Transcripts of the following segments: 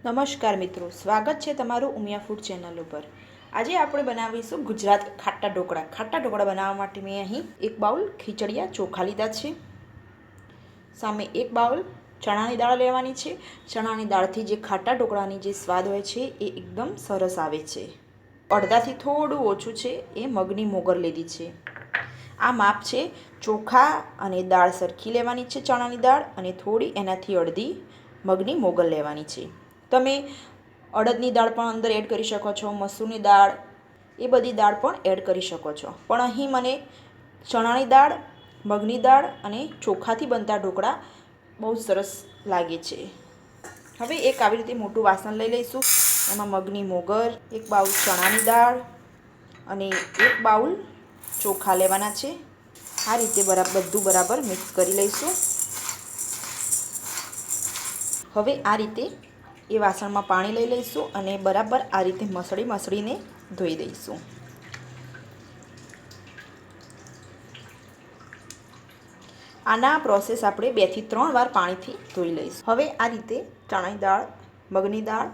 નમસ્કાર મિત્રો, સ્વાગત છે તમારું ઉમિયા ફૂડ ચેનલ ઉપર। આજે આપણે બનાવીશું ગુજરાત ખાટા ઢોકળા। ખાટા ઢોકળા બનાવવા માટે મેં અહીં એક બાઉલ ખીચડિયા ચોખા લીધા છે, સામે એક બાઉલ ચણાની દાળ લેવાની છે। ચણાની દાળથી જે ખાટા ઢોકળાની જે સ્વાદ હોય છે એ એકદમ સરસ આવે છે। અડધાથી થોડું ઓછું છે એ મગની મોગર લીધી છે। આ માપ છે। ચોખા અને દાળ સરખી લેવાની છે, ચણાની દાળ, અને થોડી એનાથી અડધી મગની મોગર લેવાની છે। તમે અડદની દાળ પણ અંદર એડ કરી શકો છો, મસૂરની દાળ, એ બધી દાળ પણ એડ કરી શકો છો, પણ અહીં મને ચણાની દાળ, મગની દાળ અને ચોખાથી બનતા ઢોકળા બહુ સરસ લાગે છે। હવે એક આવી રીતે મોટું વાસણ લઈ લઈશું। એમાં મગની મોગર, એક બાઉલ ચણાની દાળ અને એક બાઉલ ચોખા લેવાના છે। આ રીતે બધું બરાબર મિક્સ કરી લઈશું। હવે આ રીતે એ વાસણમાં પાણી લઈ લઈશું અને બરાબર આ રીતે મસળીને ધોઈ દઈશું। આના પ્રોસેસ આપણે 2 થી 3 વાર પાણીથી ધોઈ લઈશું। હવે આ રીતે ચણાની દાળ, મગની દાળ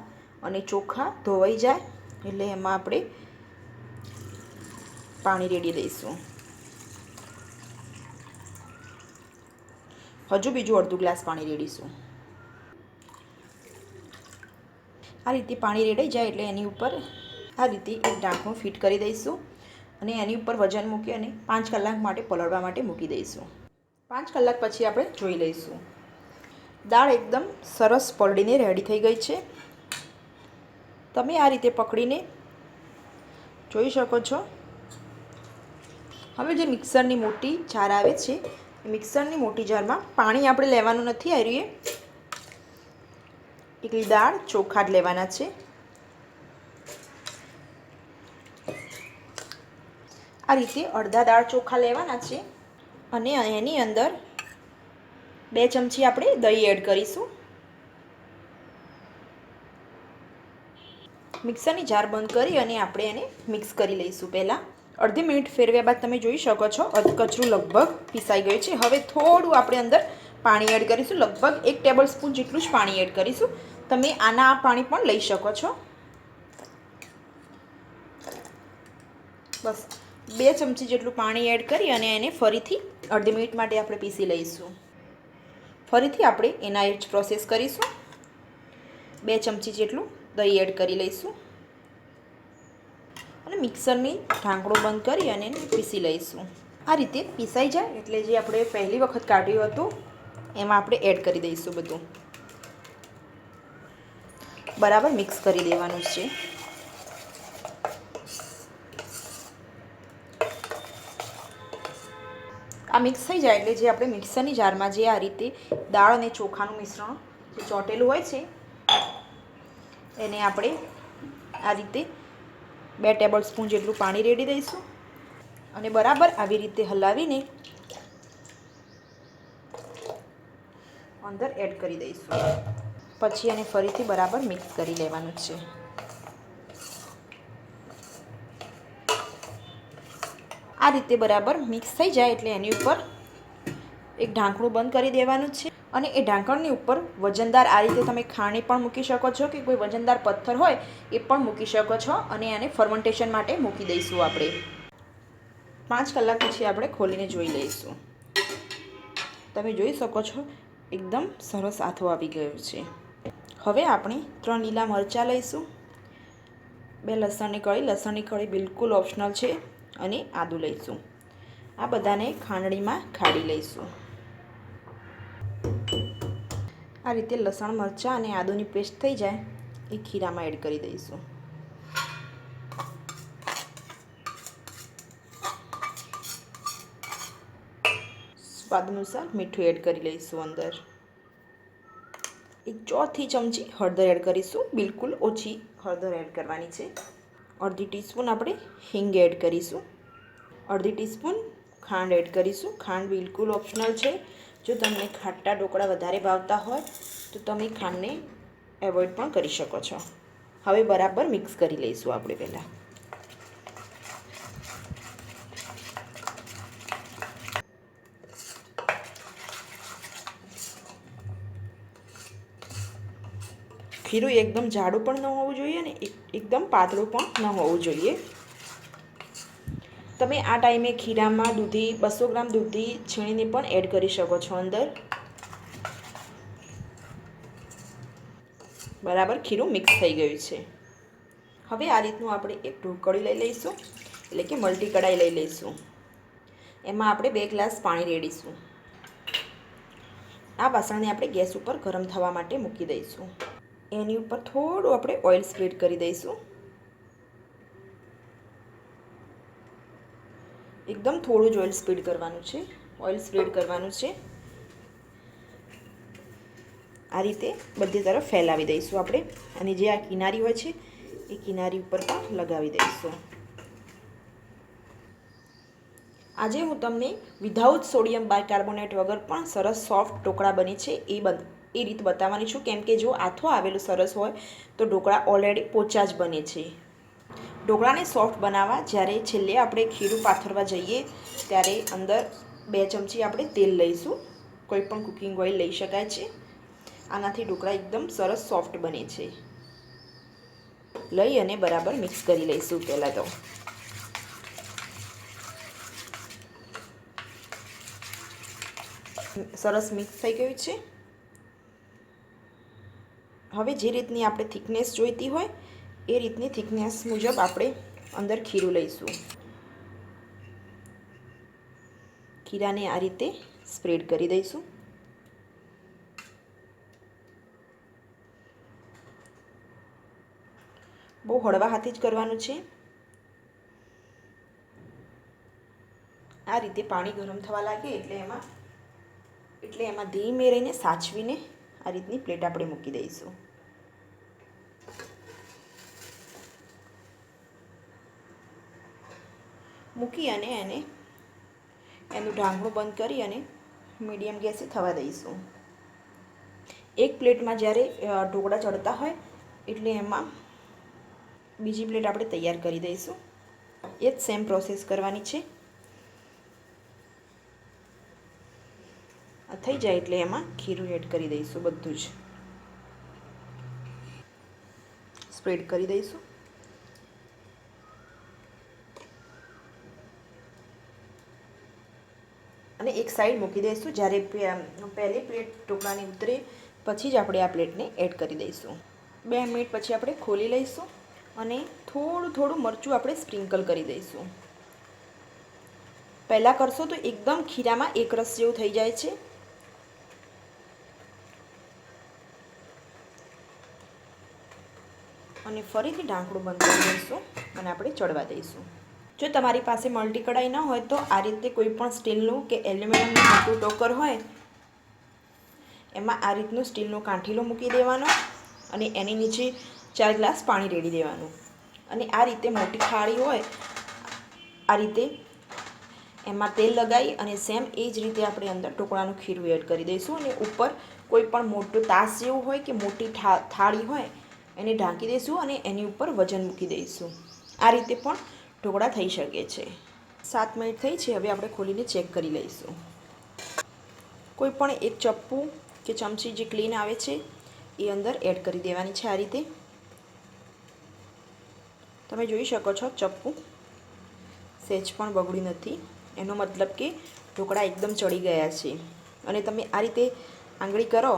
અને ચોખા ધોવાઈ જાય એટલે એમાં આપણે પાણી રેડી દઈશું। હજુ બીજું અડધું ગ્લાસ પાણી રેડીશું। આ રીતે પાણી રેડાઈ જાય એટલે એની ઉપર આ રીતે એક ઢાંકણું ફિટ કરી દઈશું અને એની ઉપર વજન મૂકી અને 5 કલાક માટે પલળવા માટે મૂકી દઈશું। 5 કલાક પછી આપણે જોઈ લઈશું। દાળ એકદમ સરસ પલળીને રેડી થઈ ગઈ છે। તમે આ રીતે પકડીને જોઈ શકો છો। હવે જે મિક્સરની મોટી જાર આવે છે, એ મિક્સરની મોટી જારમાં પાણી આપણે લેવાનું નથી। આ રીતે એકલી દાળ ચોખા જ લેવાના છે। આ રીતે અડધા દાળ ચોખા લેવાના છે અને એની અંદર 2 ચમચી આપણે દહીં એડ કરીશું। મિક્સરની જાર બંધ કરી અને આપણે એને મિક્સ કરી લઈશું। પહેલાં અડધી મિનિટ ફેરવ્યા બાદ તમે જોઈ શકો છો અધકચરું લગભગ પીસાઈ ગયું છે। હવે થોડું આપણે અંદર પાણી એડ કરીશું, લગભગ 1 ટેબલ સ્પૂન જેટલું જ પાણી એડ કરીશું। તમે આના પાણી પણ લઈ શકો છો। બસ 2 ચમચી જેટલું પાણી એડ કરી અને એને ફરીથી અડધી મિનિટ માટે આપણે પીસી લઈશું। ફરીથી આપણે એના જ પ્રોસેસ કરીશું। 2 ચમચી જેટલું દહીં એડ કરી લઈશું અને મિક્સરની ઢાંકણું બંધ કરી અને પીસી લઈશું। આ રીતે પીસાઈ જાય એટલે જે આપણે પહેલી વખત કાઢ્યું હતું એમાં આપણે એડ કરી દઈશું। બધું બરાબર મિક્સ કરી દેવાનું છે। આ મિક્સ થઈ જાય એટલે જે આપણે મિક્સરની જારમાં જે આ રીતે દાળ અને ચોખાનું મિશ્રણ જે ચોટેલું હોય છે એને આપણે આ રીતે 2 ટેબલ સ્પૂન જેટલું પાણી રેડી દઈશું અને બરાબર આવી રીતે હલાવીને અંદર એડ કરી દઈશું। પછી એને ફરીથી બરાબર મિક્સ કરી લેવાનું છે। આ રીતે બરાબર મિક્સ થઈ જાય એટલે એની ઉપર એક ઢાંકણું બંધ કરી દેવાનું છે અને એ ઢાંકણની ઉપર વજનદાર આ રીતે તમે ખાંડ પણ મૂકી શકો છો કે કોઈ વજનદાર પથ્થર હોય એ પણ મૂકી શકો છો અને એને ફર્મેન્ટેશન માટે મૂકી દઈશું। આપણે 5 કલાક પછી આપણે ખોલીને જોઈ લઈશું। તમે જોઈ શકો છો એકદમ સરસ આથો આવી ગયો છે। હવે આપણે 3 લીલા મરચાં લઈશું, 2 લસણની કળી, લસણની કળી બિલકુલ ઓપ્શનલ છે, અને આદું લઈશું। આ બધાને ખાંડણીમાં ખાડી લઈશું। આ રીતે લસણ, મરચાં અને આદુની પેસ્ટ થઈ જાય એ ખીરામાં એડ કરી દઈશું। સ્વાદ અનુસાર મીઠું એડ કરી લઈશું। અંદર 1/4 ચમચી હળદર એડ કરીશું, બિલકુલ ઓછી હળદર એડ કરવાની છે। અડધી ટીસ્પૂન આપણે હિંગ એડ કરીશું, અડધી ટીસ્પૂન ખાંડ એડ કરીશું। ખાંડ બિલકુલ ઓપ્શનલ છે। જો તમને ખાટા ઢોકળા વધારે ભાવતા હોય તો તમે ખાંડને એવોઇડ પણ કરી શકો છો। હવે બરાબર મિક્સ કરી લઈશું આપણે પહેલાં। ખીરું એકદમ જાડું પણ ન હોવું જોઈએ ને એકદમ પાતળું પણ ન હોવું જોઈએ. તમે આ ટાઈમે ખીરામાં દૂધી 200 ગ્રામ દૂધી છીણીને પણ એડ કરી શકો છો અંદર. બરાબર ખીરું મિક્સ થઈ ગયું છે. હવે આ રીતનું આપણે એક ઢોકળી લઈ લઈશું, એટલે કે મલ્ટી કઢાઈ લઈ લઈશું. એમાં આપણે 2 ગ્લાસ પાણી રેડીશું. આ વાસણને આપણે ગેસ ઉપર ગરમ થવા માટે મૂકી દઈશું. એની ઉપર થોડું આપણે ઓઇલ સ્પ્રેડ કરી દઈશું. એકદમ થોડું જ ઓઇલ સ્પ્રેડ કરવાનું છે. આ રીતે બધી તરફ ફેલાવી દઈશું આપણે, અને જે આ કિનારી હોય છે એ કિનારી ઉપર પણ લગાવી દઈશું. આજે હું તમને વિધાઉટ સોડિયમ બાયકાર્બોનેટ વગર પણ સરસ સોફ્ટ ઢોકળા બને છે એ રીત બતાવવાની છું. કેમ કે જો આથો આવેલો સરસ હોય તો ઢોકળા ઓલરેડી પોચા જ બને છે. ઢોકળાને સોફ્ટ બનાવવા જ્યારે છેલ્લે આપણે ખીરું પાથરવા જઈએ ત્યારે અંદર 2 ચમચી આપણે તેલ લઈશું. કોઈ પણ કુકિંગ ઓઇલ લઈ શકાય છે. આનાથી ઢોકળા એકદમ સરસ સોફ્ટ બને છે. લઈ અને બરાબર મિક્સ કરી લઈશું. પહેલાં તો સરસ મિક્સ થઈ ગયું છે. હવે જે રીતની આપણે થિકનેસ જોઈતી હોય એ રીતની થિકનેસ મુજબ આપણે અંદર ખીરું લઈશું. ખીરાને આ રીતે સ્પ્રેડ કરી દઈશું. બહુ હળવા હાથે જ કરવાનું છે. આ રીતે પાણી ગરમ થવા લાગે એટલે એમાં ધીમે રહીને સાચવીને આ રીતની પ્લેટ આપણે મૂકી દઈશું. મૂકી અને એનું ઢાંકણું બંધ કરી અને મીડિયમ ગેસે થવા દઈશું. એક પ્લેટમાં જ્યારે ઢોકળા ચડતા હોય એટલે એમાં બીજી પ્લેટ આપણે તૈયાર કરી દઈશું. એ જ સેમ પ્રોસેસ કરવાની છે. થઈ જાય એટલે એમાં ખીરું એડ કરી દઈશું. બધું જ સ્પ્રેડ કરી દઈશું. અને એક સાઈડ મૂકી દઈશું. જ્યારે પહેલી પ્લેટ ઢોકળાની ઉતરે પછી જ આપણે આ પ્લેટને એડ કરી દઈશું. 2 મિનિટ પછી આપણે ખોલી લઈશું અને થોડું મરચું આપણે સ્પ્રિંકલ કરી દઈશું. પહેલાં કરશો તો એકદમ ખીરામાં એકરસ જેવું થઈ જાય છે. અને ફરીથી ઢાંકણું બંધ કરી દઈશું અને આપણે ચડવા દઈશું. જો તમારી પાસે મલ્ટી કઢાઈ ન હોય તો આ રીતે કોઈ પણ સ્ટીલનું કે એલ્યુમિનિયમનું મોટું ટોકર હોય એમાં આ રીતનું સ્ટીલનો કાંઠીલો મૂકી દેવાનો અને એની નીચે 4 ગ્લાસ પાણી રેડી દેવાનું. અને આ રીતે મોટી થાળી હોય આ રીતે એમાં તેલ લગાવી અને સેમ એ જ રીતે આપણે અંદર ઢોકળાનું ખીરું એડ કરી દઈશું. અને ઉપર કોઈ પણ મોટું તાસ જેવું હોય કે મોટી થાળી હોય એને ઢાંકી દઈશું અને એની ઉપર વજન મૂકી દઈશું. આ રીતે પણ ઢોકળા થઈ શકે છે. 7 મિનિટ થઈ છે. હવે આપણે ખોલીને ચેક કરી લઈશું. કોઈ પણ એક ચપ્પુ કે ચમચી જે ક્લીન આવે છે એ અંદર એડ કરી દેવાની છે. આ રીતે તમે જોઈ શકો છો ચપ્પુ સહેજ પણ બગડ્યું નથી. એનો મતલબ કે ઢોકળા એકદમ ચડી ગયા છે. અને તમે આ રીતે આંગળી કરો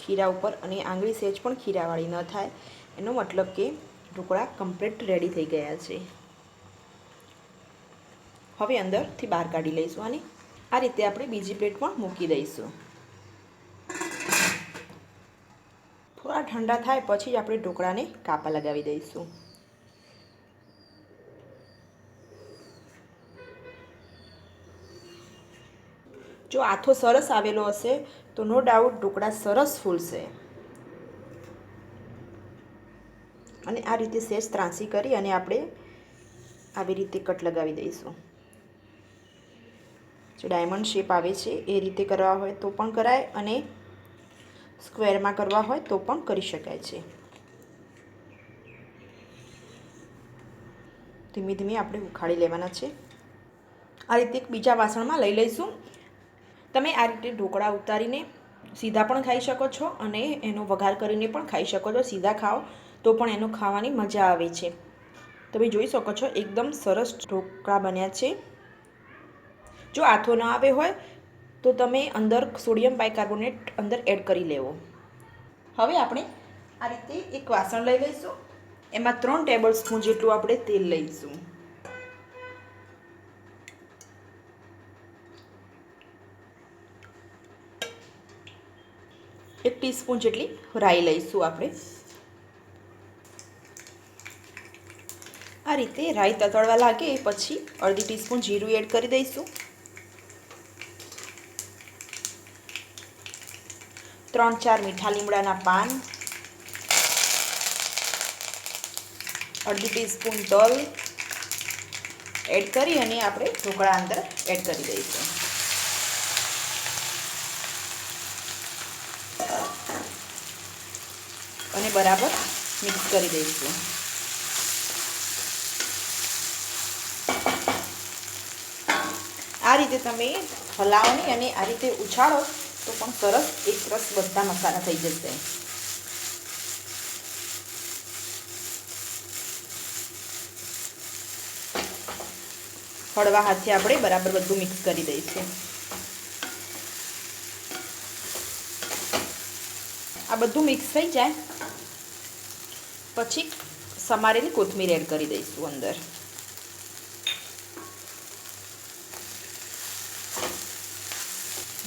ખીરા ઉપર અને આંગળી સહેજ પણ ખીરાવાળી ન થાય એનો મતલબ કે ઢોકળા કમ્પ્લીટ રેડી થઈ ગયા છે. હવે અંદરથી બહાર કાઢી લઈશું અને આ રીતે આપણે બીજી પ્લેટ પણ મૂકી દઈશું. થોડા ઠંડા થાય પછી જ આપણે ઢોકળાને કાપા લગાવી દઈશું. જો આથો સરસ આવેલો હશે તો નો ડાઉટ ઢોકળા સરસ ફૂલશે. અને આ રીતે સહેજ ત્રાંસી કરી અને આપણે આવી રીતે કટ લગાવી દઈશું. જે ડાયમંડ શેપ આવે છે એ રીતે કરવા હોય તો પણ કરાય અને સ્ક્વેરમાં કરવા હોય તો પણ કરી શકાય છે. ધીમે ધીમે આપણે ઉખાડી લેવાના છે. આ રીતે એક બીજા વાસણમાં લઈ લઈશું. તમે આ રીતે ઢોકળા ઉતારીને સીધા પણ ખાઈ શકો છો અને એનો વઘાર કરીને પણ ખાઈ શકો છો. સીધા ખાઓ તો પણ એનો ખાવાની મજા આવે છે. તમે જોઈ શકો છો એકદમ સરસ ઢોકળા બન્યા છે. જો આથો ના આવે હોય તો તમે અંદર સોડિયમ બાયકાર્બોનેટ અંદર એડ કરી લેવો. હવે આપણે આ રીતે એક વાસણ લઈ લઈશું. એમાં 3 ટેબલ સ્પૂન જેટલું આપણે તેલ લઈશું. એક ટીસ્પૂન જેટલી રાઈ લઈશું આપણે. આ રીતે રાઈ તતડવા લાગે પછી અડધી ટીસ્પૂન જીરું એડ કરી દઈશું. 3-4 મીઠા લીમડાના પાન, અડધી ટીસ્પૂન તલ એડ કરી અને આપણે ઢોકળા અંદર એડ કરી દઈશું. અને બરાબર મિક્સ કરી દઈશું. આ રીતે તમે હલાવો નહીં અને આ રીતે ઉછાળો તો પણ સરસ એકરસ બધા મસાલા થઈ જશે. હળવા હાથે આપણે બરાબર બધું મિક્સ કરી દઈશું. આ બધું મિક્સ થઈ જાય પછી સમારેલી કોથમીર એડ કરી દઈશું અંદર.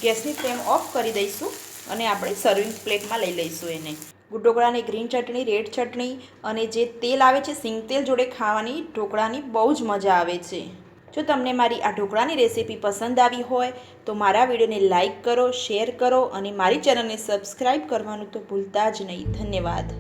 ગેસની ફ્લેમ ઓફ કરી દઈશું અને આપણે સર્વિંગ પ્લેટમાં લઈ લઈશું એને. ઢોકળાની ગ્રીન ચટણી, રેડ ચટણી અને જે તેલ આવે છે સિંગ તેલ જોડે ખાવાની ઢોકળાની બહુ જ મજા આવે છે. જો તમને મારી આ ઢોકળાની રેસીપી પસંદ આવી હોય તો મારા વિડીયોને લાઇક કરો, શેર કરો અને મારી ચેનલને સબસ્ક્રાઈબ કરવાનું તો ભૂલતા જ નહીં. ધન્યવાદ.